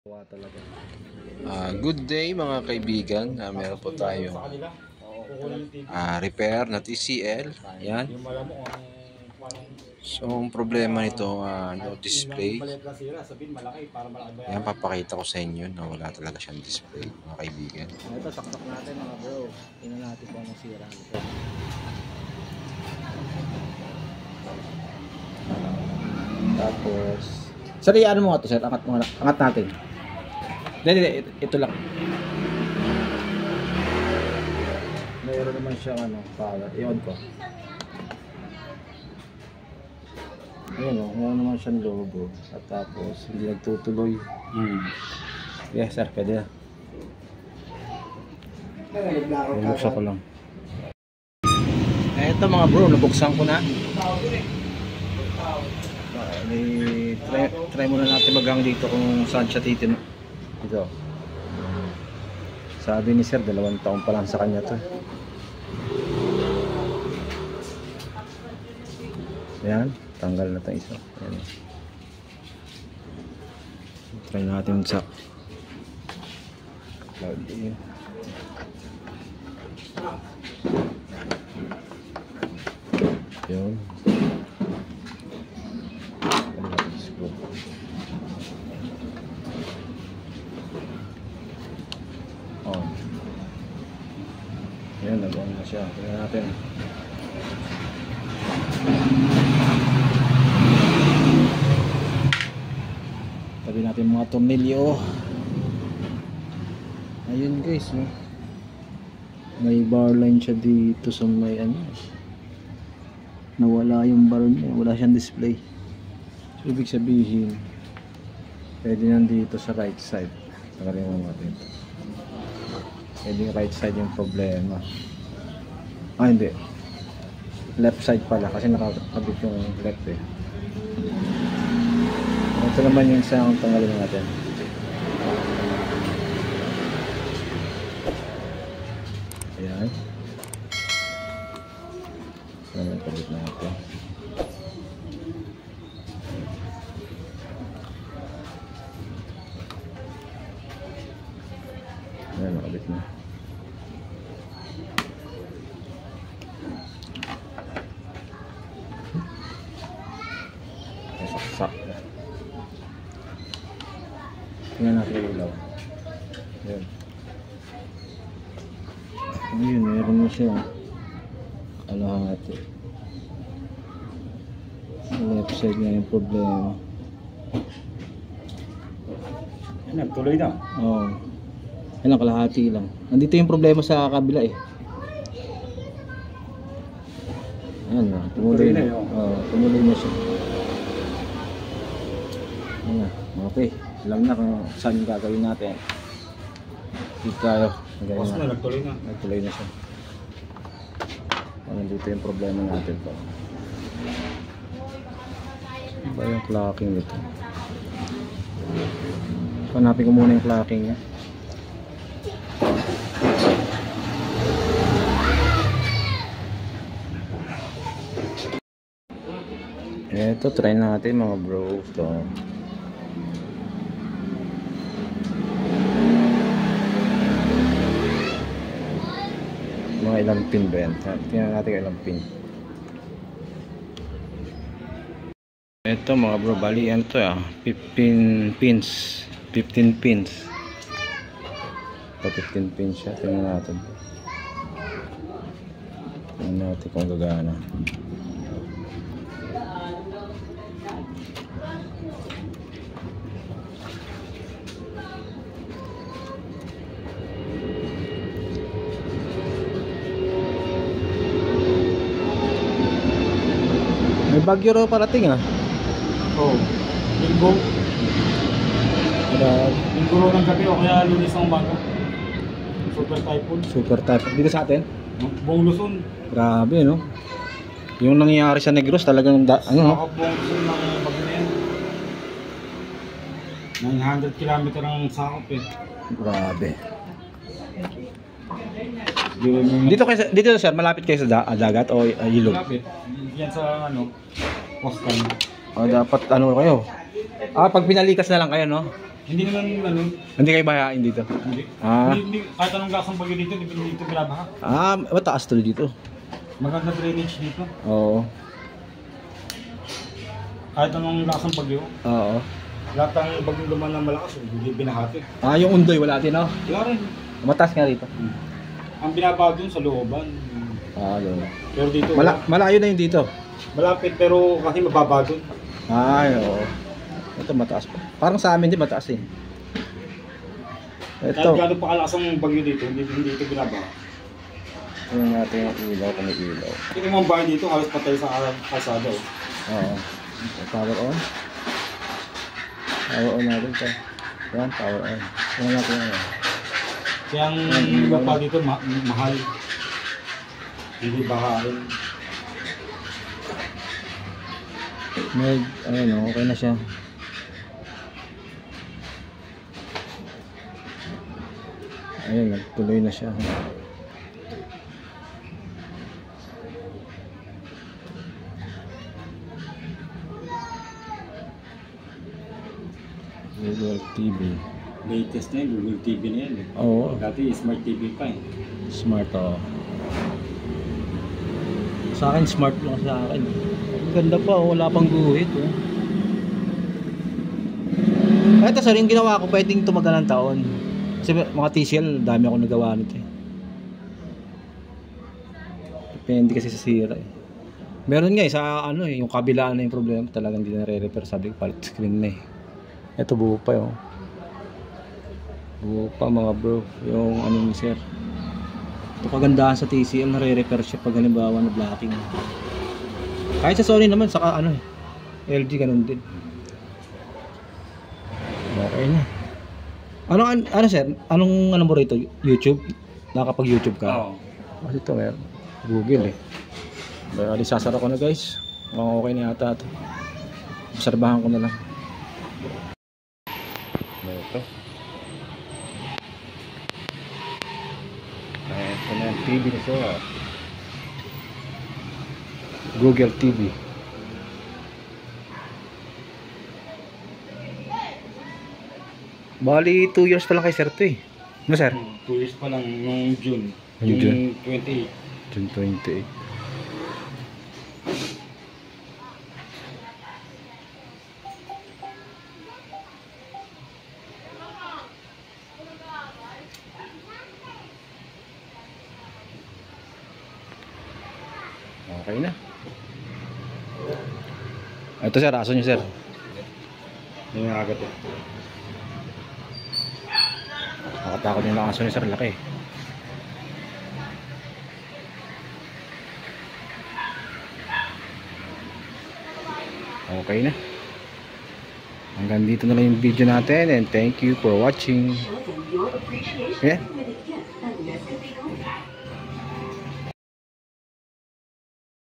Talaga. Good day mga kaibigan. Meron po tayong repair na TCL. Yan. So ang problema nito no display. Yan, papakita ko sa inyo na wala talaga siyang display mga kaibigan. Ito saksak natin mga bro. Tingnan natin kung anong sira nito. Tapos sir, ano mo nga to sir? Angat natin. Hindi, ito lang. Mayroon naman siyang power. I-on ko. Ayan o, mayroon naman siyang logo. At tapos, hindi nagtutuloy. Yes sir, pwede na. Nabuksan ko lang. Eto mga bro, nabuksan ko na. Try muna natin magang dito kung saan siya titin. Ito. Sabi ni sir, 2 taon pa lang sa kanya to. Ayan, tanggal na itong isa. Ayan. Try natin sa cloud in. Yun. Let's go. Ayan, nag-on na siya. Tingnan natin. Tabi natin mga tornilyo. Ayun guys, no? May bar line siya dito sa may nawala yung bar niya. Wala siyang display. So, ibig sabihin, pwede nandito sa right side. Tagalin mo natin. Pwede right side yung problema. Hindi. Left side pala kasi nakakabit yung left eh. Ito naman yung isang tanggalin natin. Ayan. Ito naman kabit natin. Ayan, nakabit na. Saksak na. Tingnan natin yung ilaw. Ayan. Ayun, meron na siya. Kalahati. Left side na yung problema. Yan, nagtuloy na. Oo. Yan, kalahati lang. Nandito yung problema sa kabila eh. Ayan na, tumuloy na. Oo, tumuloy na siya. Ayan, okay. Alam na kung saan yung gagawin natin. Dito tayo. Nagtuloy na. Nagtuloy na siya. Nandito yung problema natin po. Ano ba yung clocking nito? Hanapin ko muna yung clocking niya. Ito, try natin mga bro. Ito. Mga ilang pin ba yan? Tingnan natin kung ilang pin. Ito mga bro, bali yan ito 15 pins. 15 pins. Ito 15 pins siya. Tingnan natin. Tingnan natin kung gagana. May bagyo raw parating Oo. Linggo. Linggo raw ng gabi o kaya Lunes ng umaga. Super typhoon. Super typhoon. Dito sa atin? Buong Luzon. Grabe no? Yung nangyayari sa Negros talagang Buong Luzon ng bagyo na yan. 900 km ang sakop eh. Grabe. Dito sir, malapit kayo sa dagat o ilog? Malapit. Yan sa coastal. O dapat ano kayo? Pag pinalikas na lang kayo, no? Hindi naman ano, Hindi kayo bahain dito. hindi. Ah. Hindi, kahit anong gasang bagyo dito, hindi dito binabaha. Mataas tuloy dito. Maganda drainage dito. Oo. Kahit anong gasang bagyo, Oo. lahat ng bagyong duman na malakas, hindi binahati. Yung undoy, wala din, no? Wala rin. Mataas nga rito. Ang binabaha dun sa looban. Doon. Pero dito, Malayo na yun dito. malapit pero kasi mababa dun. Oo. Ito mataas pa. Parang sa amin din mataas eh. Kahit Ito. gano'n pa kalakas ang bagyo dito, hindi ito binabaha. Tingnan natin yung ilaw kung may ilaw. Tingnan mo ang bahay dito, halos patay sa kalsada. Oo. Power on. Power on natin ito. Yan, power on. Tingnan natin yan. Kaya ang lupa dito, mahal. Hindi bahain. Okay na siya. Ayun, nagtuloy na siya. Google TV. Latest na yun, Google TV na yan. Oo, Dati Smart TV pa eh. smart Sa akin, smart lang sa akin. Ang ganda pa, wala pang guhit. Ito, sir, yung ginawa ko, pwedeng tumagal ng taon. Kasi mga TCL, dami ako nagawa nito eh. Depende kasi sa sira eh. Meron nga sa yung kabilaan na yung problema, talagang hindi na re-repair. Sabi ko, palit screen na eh. Ito, buo pa yun. Buo pa mga bro, yung ni sir. Ito kagandahan sa TCL, na re-repair siya pag halimbawa na blocking. Kahit sa Sony naman, saka LG ganun din. Okay na. Ano sir? Anong mo rito? YouTube? Nakapag YouTube ka? Oo. Kasi ito meron. Google eh. Bali sasara ko na guys. Mukhang okay na yata ito. Obserbahan ko na lang. Ito. Ito na yung TV na siya. Google TV. Bali 2 years pa lang kay sir to eh. Ano sir? 2 years pa lang nung June. Yung June? 28. June 28. Okay na. Ito sir, aso nyo sir. Yung agad eh. Nakatakot yung aso nyo sir, laki. Okay na. Hanggang dito na lang yung video natin and thank you for watching. Yeah.